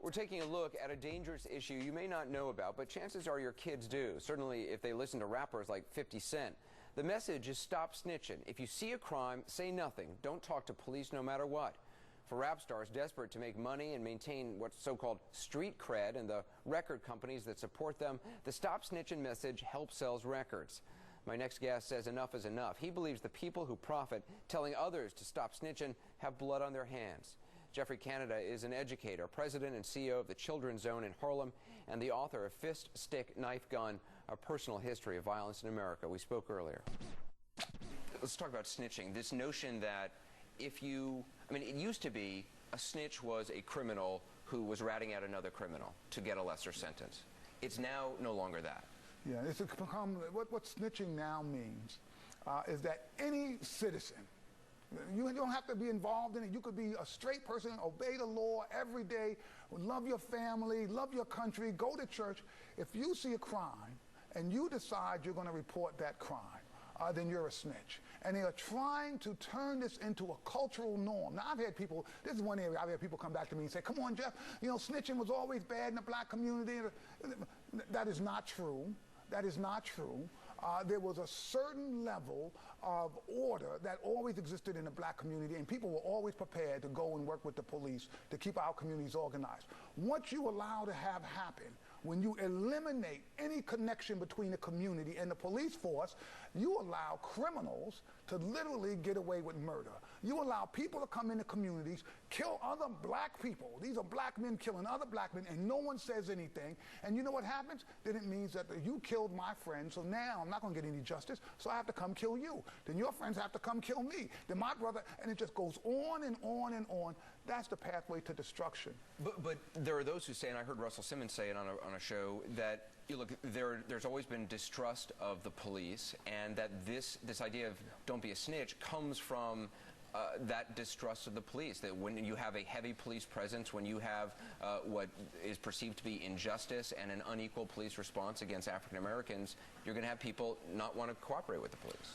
We're taking a look at a dangerous issue you may not know about, but chances are your kids do, certainly if they listen to rappers like 50 Cent. The message is stop snitching. If you see a crime, say nothing. Don't talk to police no matter what. For rap stars desperate to make money and maintain what's so-called street cred and the record companies that support them, the stop snitching message helps sell records. My next guest says enough is enough. He believes the people who profit telling others to stop snitching have blood on their hands. Jeffrey Canada is an educator, president and CEO of the Children's Zone in Harlem, and the author of Fist, Stick, Knife, Gun, A Personal History of Violence in America. We spoke earlier. Let's talk about snitching. This notion that it used to be a snitch was a criminal who was ratting out another criminal to get a lesser sentence. It's now no longer that. Yeah, it's become, what snitching now means is that any citizen, you don't have to be involved in it. You could be a straight person, obey the law every day, love your family, love your country, go to church. If you see a crime and you decide you're going to report that crime, then you're a snitch. And they are trying to turn this into a cultural norm. Now, I've had people, this is one area I've had people come back to me and say, come on, Jeff, snitching was always bad in the black community. That is not true. That is not true. There was a certain level of order that always existed in the black community, and people were always prepared to go and work with the police to keep our communities organized. What you allow to have happen, when you eliminate any connection between the community and the police force, you allow criminals to literally get away with murder. You allow people to come into communities, kill other black people. These are black men killing other black men, and no one says anything. And you know what happens? Then it means that you killed my friend, so now I'm not going to get any justice, so I have to come kill you. Then your friends have to come kill me. Then my brother, and it just goes on and on and on. That's the pathway to destruction. But there are those who say, and I heard Russell Simmons say it on a show, that there's always been distrust of the police, and that this idea of don't be a snitch comes from that distrust of the police, that when you have a heavy police presence, when you have what is perceived to be injustice and an unequal police response against African Americans, you're going to have people not want to cooperate with the police.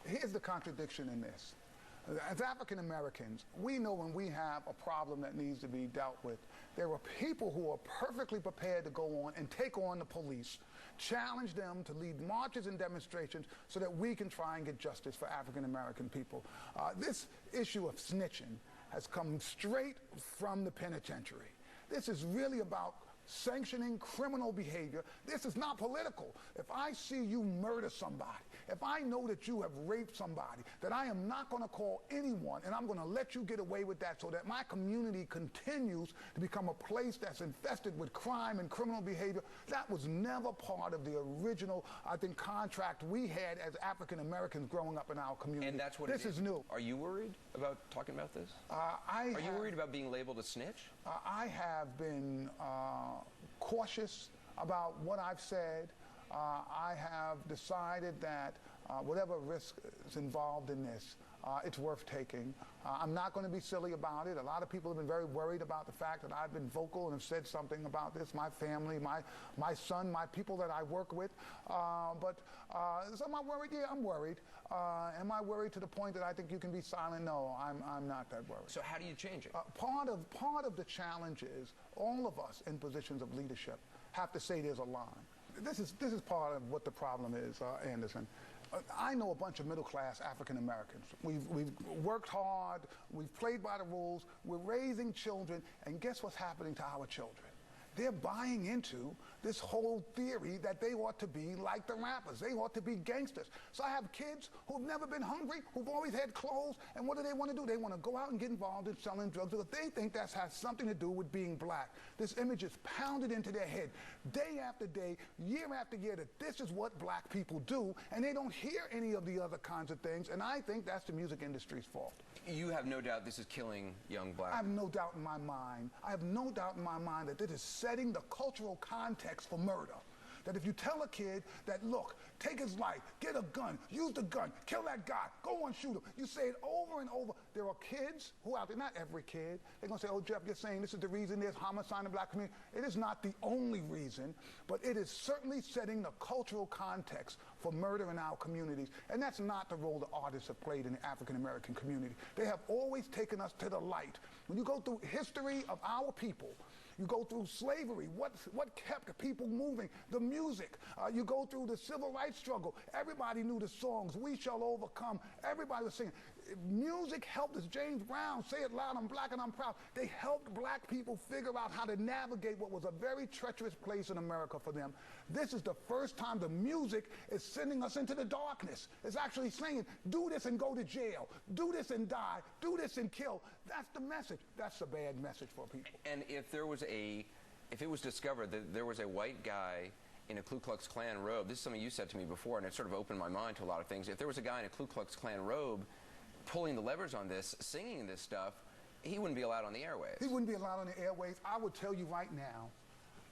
Here's the contradiction in this. As African Americans, we know when we have a problem that needs to be dealt with, there are people who are perfectly prepared to go on and take on the police, challenge them to lead marches and demonstrations so that we can try and get justice for African American people. This issue of snitching has come straight from the penitentiary. This is really about sanctioning criminal behavior. This is not political. If I see you murder somebody, if I know that you have raped somebody, that I am not going to call anyone, and I'm going to let you get away with that so that my community continues to become a place that's infested with crime and criminal behavior. That was never part of the original, I think, contract we had as African Americans growing up in our community. And that's what this is new. Are you worried about talking about this? Are you worried about being labeled a snitch? I have been cautious about what I've said. I have decided that whatever risk is involved in this, it's worth taking. I'm not going to be silly about it. A lot of people have been very worried about the fact that I've been vocal and have said something about this. My family, my son, my people that I work with. So am I worried? Yeah, I'm worried. Am I worried to the point that I think you can be silent? No, I'm not that worried. So how do you change it? Part of the challenge is all of us in positions of leadership have to say there's a line. This is part of what the problem is, Anderson. I know a bunch of middle-class African Americans. We've worked hard, we've played by the rules, we're raising children, and guess what's happening to our children? They're buying into this whole theory that they ought to be like the rappers. They ought to be gangsters. So I have kids who've never been hungry, who've always had clothes, and what do they want to do? They want to go out and get involved in selling drugs because they think that has something to do with being black. This image is pounded into their head day after day, year after year, that this is what black people do, and they don't hear any of the other kinds of things, and I think that's the music industry's fault. You have no doubt this is killing young black I have no doubt in my mind. I have no doubt in my mind that this is setting the cultural context for murder. That if you tell a kid that, look, take his life, get a gun, use the gun, kill that guy, go and shoot him. You say it over and over. There are kids who out there, not every kid, they're going to say, oh, Jeff, you're saying this is the reason there's homicide in the black community. It is not the only reason, but it is certainly setting the cultural context for murder in our communities. And that's not the role the artists have played in the African American community. They have always taken us to the light. When you go through history of our people, You go through slavery. What kept people moving? The music. You go through the civil rights struggle. Everybody knew the songs. We Shall Overcome. Everybody was singing. Music helped us. James Brown, Say It Loud, I'm Black and I'm Proud. They helped black people figure out how to navigate what was a very treacherous place in America for them. This is the first time the music is sending us into the darkness. It's actually saying, do this and go to jail. Do this and die. Do this and kill. That's the message. That's a bad message for people. And if it was discovered that there was a white guy in a Ku Klux Klan robe, this is something you said to me before, and it sort of opened my mind to a lot of things. If there was a guy in a Ku Klux Klan robe pulling the levers on this, singing this stuff, he wouldn't be allowed on the airwaves. He wouldn't be allowed on the airwaves. I would tell you right now,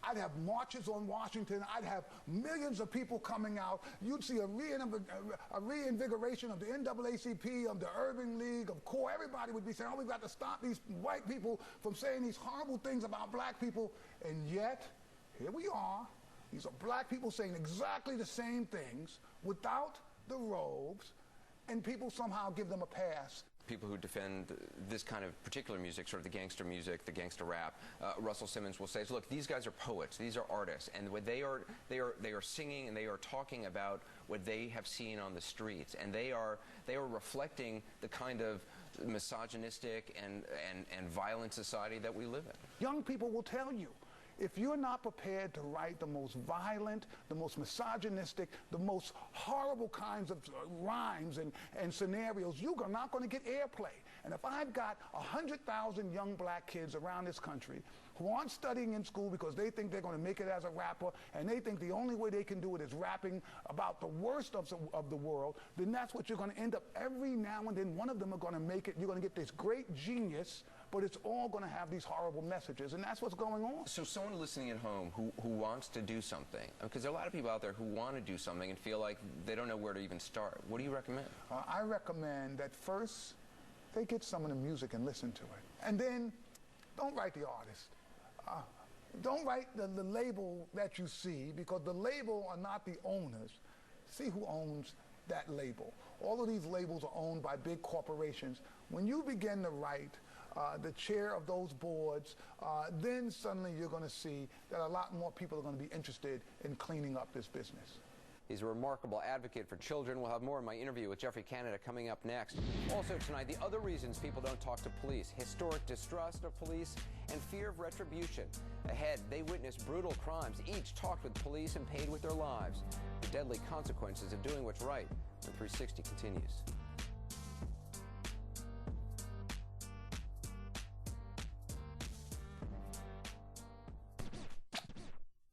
I'd have marches on Washington. I'd have millions of people coming out. You'd see a reinvigoration of the NAACP, of the Urban League, of CORE. Everybody would be saying, oh, we've got to stop these white people from saying these horrible things about black people. And yet, here we are. These are black people saying exactly the same things without the robes, and people somehow give them a pass. People who defend this kind of particular music, sort of the gangster music, the gangster rap, Russell Simmons will say, look, these guys are poets, these are artists, and what they are singing and they are talking about what they have seen on the streets, and they are reflecting the kind of misogynistic and violent society that we live in. Young people will tell you, if you're not prepared to write the most violent, the most misogynistic, the most horrible kinds of rhymes and scenarios, you're not going to get airplay. And if I've got 100,000 young black kids around this country who aren't studying in school because they think they're going to make it as a rapper, and they think the only way they can do it is rapping about the worst of the world, then that's what you're going to end up. Every now and then, one of them are going to make it. You're going to get this great genius, but it's all going to have these horrible messages, and that's what's going on. So someone listening at home who wants to do something, because there are a lot of people out there who want to do something and feel like they don't know where to even start. What do you recommend? I recommend that first they get some of the music and listen to it. And then don't write the artist. Don't write the label that you see, because the label are not the owners. See who owns that label. All of these labels are owned by big corporations. When you begin to write the chair of those boards, then suddenly you're going to see that a lot more people are going to be interested in cleaning up this business. He's a remarkable advocate for children. We'll have more in my interview with Jeffrey Canada coming up next. Also tonight, the other reasons people don't talk to police: historic distrust of police and fear of retribution. Ahead, they witnessed brutal crimes, each talked with police and paid with their lives. The deadly consequences of doing what's right. When 360 continues.